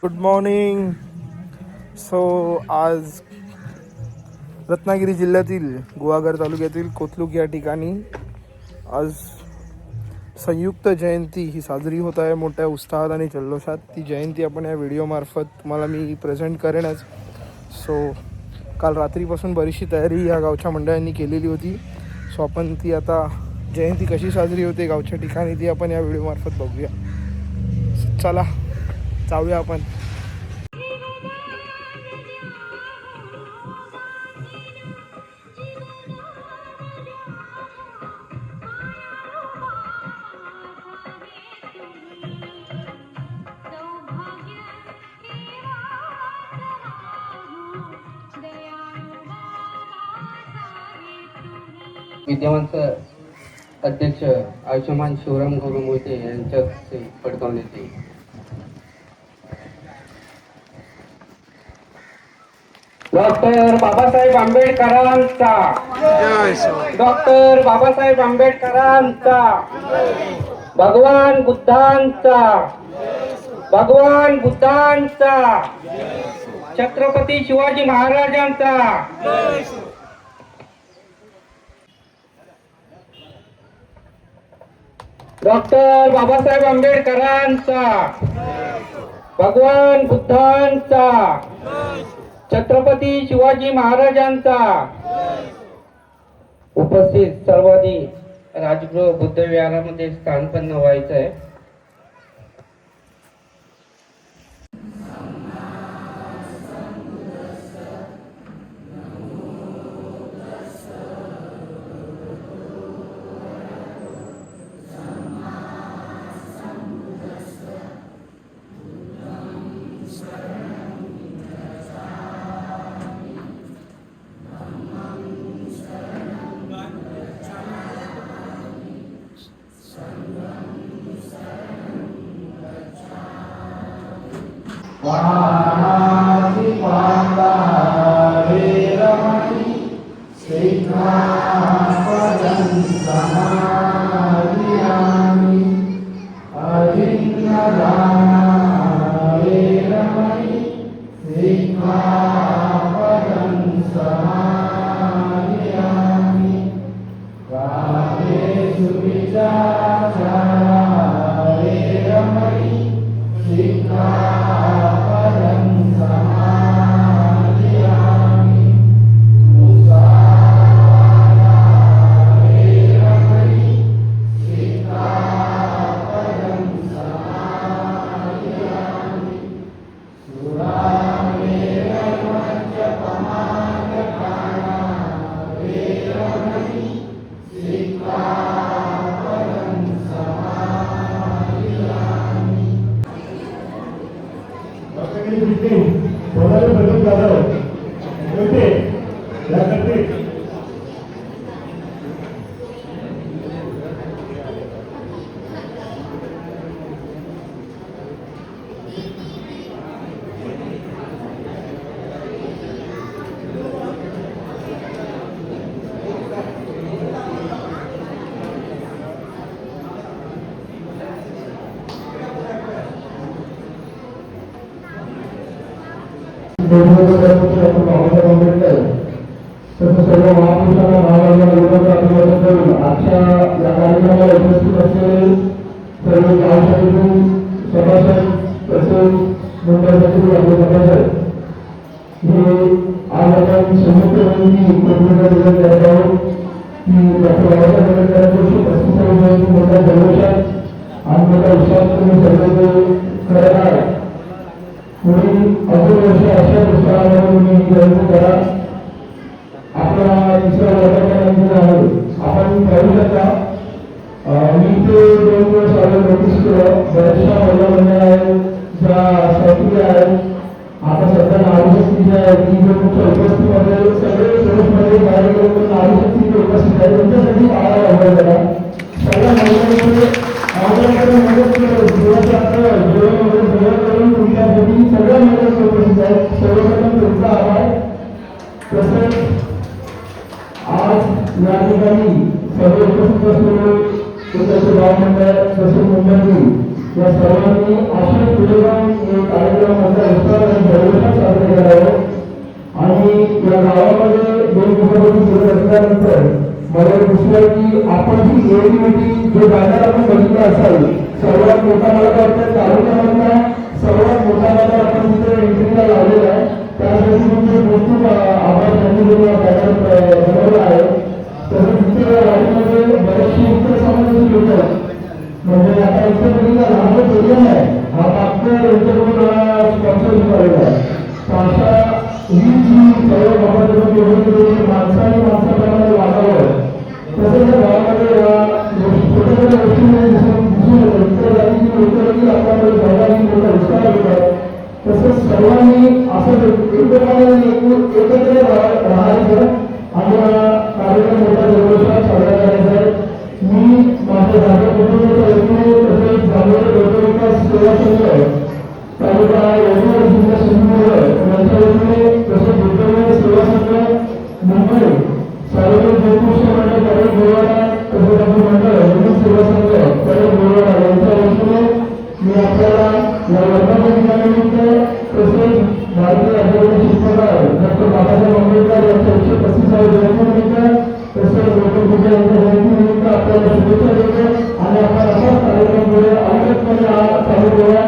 Good morning. So आज रत्नागिरी जिल्ह्यातील गुहागर तालुक्यातील कोथलूक या ठिकाणी आज संयुक्त जयंती ही साजरी होत आहे मोठ्या उत्साहात आणि जल्लोषात. ती जयंती आपण या व्हिडिओमार्फत तुम्हाला मी प्रेझेंट करेनच. सो काल रात्रीपासून बरीचशी तयारी या गावच्या मंडळांनी केलेली होती. सो आपण ती आता जयंती कशी साजरी होते गावच्या ठिकाणी ती आपण या व्हिडिओमार्फत बघूया. चला जाऊया आपण. विद्यमान अध्यक्ष आयुष्यमान शिवराम गौरव मोहिते यांच्या पडकावण्यात येईल. डॉक्टर बाबासाहेब आंबेडकरांचा, डॉक्टर बाबासाहेब आंबेडकरांचा, भगवान बुद्धांचा, भगवान बुद्धांचा, छत्रपती शिवाजी महाराजांचा. डॉक्टर बाबासाहेब आंबेडकरांचा, भगवान बुद्धांचा, छत्रपती शिवाजी महाराजांचा. उपस्थित सर्वांनी राजगृह बुद्ध विहारामध्ये स्थानपन्न व्हायचं आहे. वाणासी पांडा वेरमणि सिद्धापदं समाधियामि अभिन्नदाना वेरमणि सिद्धापदं समाधियामि कामेषु विचाराचारा वेरमणि सिद्धापदं समाधियामि मुसावादा वेरमणि सिद्धापदं समाधियामि सुरामेरमज्जपमानकाना वेरमणि सिद्धापदं समाधियामि. होणारे प्रगत जाधव होते यासाठी सर्व महापुरुषांना महाराजांना लोकांना अभिवादन करून आजच्या या कार्यक्रमाला उपस्थित असलेले सर्व गावशाहीतून सभासद तसेच मंडळ सचिव आपले सभासद हे आज आपण संयुक्त जयंती कोकणाला दिवस करत आहोत की डॉक्टर बाबासाहेब आंबेडकरांच्या 135वी जयंती मोठ्या जल्लोषात आणि मोठ्या उत्साहात तुम्ही सर्व करत आहात. पुढील अजून वर्ष अशा उत्साहाने तुम्ही जयंती करा. आपला तिसऱ्या वर्गाच्या आहे आपण पाहू शकता. मी ते 2 दिवस आले नोटीस केलं बऱ्याचशा महिला मंडळ आहेत ज्या सक्रिय आहेत. आता सध्या नारीशक्ती जी आहे ती तुमच्या उपस्थितीमध्ये सगळे स्वरूपमध्ये कार्यक्रम नारीशक्ती उपस्थित आहे तुमच्यासाठी आळा अभ्यास करा. सगळ्या महिलांमध्ये आपल्याकडे मदत जेवण वगैरे सगळं करून तुमच्यासाठी सगळ्या महिला उपस्थित आहेत. सर्वप्रथम तुमचा आभार. तसेच आज या ठिकाणी सर्व उपस्थित असलेले गाव मंडळ तसेच मुंबईतील या सर्वांनी अशा पुढे हे कार्यक्रम मोठ्या उत्साहात आणि जल्लोषात साजरे करावे. आणि या गावामध्ये 2 दिवसापासून सुरू असल्यानंतर मला दिसलं की आपण ही एवढी मोठी जो बॅनर आपण बघितला असाल, सर्वात मोठा मला वाटतं तालुक्यामधला सर्वात मोठा बॅनर आपण तिथे एंट्रीला लावलेला आहे. त्यासाठी तुमचे खूप आभार. त्यांनी जो बॅनर बनवला आहे. तसंच तिथे वाडीमध्ये बरेचसे इतर समाजाचे लोक आहेत. म्हणजे आता इथे बघितलं लहान एरिया आहे, हा मागच्या यांच्याकडून स्पॉन्सरशिप आलेला आहे. अशा ही जी सर्व बाबत योजना माणसाने माणसाप्रमाणे वागावं, तसंच या गावामध्ये छोट्या छोट्या गोष्टींमध्ये दिसून येतं. इतर जातीची लोकही आपल्याकडे सहभागी मोठा उत्साह घेतात. तसंच सर्वांनी असं एकप्रमाणे एकत्र राहायचं आणि कार्यक्रम मोठा जल्लोषात साजरा करायचा आहे. मी माझ्या जागा कुटुंबाच्या वतीने तसेच जागेवर लोकविकास सेवा संघ तालुका यवतमाळ जिल्हा सिंधुदुर्ग यांच्या वतीने तसेच बुद्धविहार सेवा संघ मुंबई सार्वजनिक ज्योतिष मंडळ परेड गोवाडा तसेच आपले मंडळ हिंदू सेवा संघ परेड गोवाडा यांच्या वतीने मी आपल्याला या वर्धापन दिनानिमित्त तसेच भारतीय राज्यघटना शिल्पकार डॉक्टर बाबासाहेब आंबेडकर यांच्या 135व्या जयंतीनिमित्त तसेच लोकपूजा यांच्या जयंतीनिमित्त आपल्याला शुभेच्छा देतो. आणि आपण असाच कार्यक्रम अविरतपणे चालू ठेवा.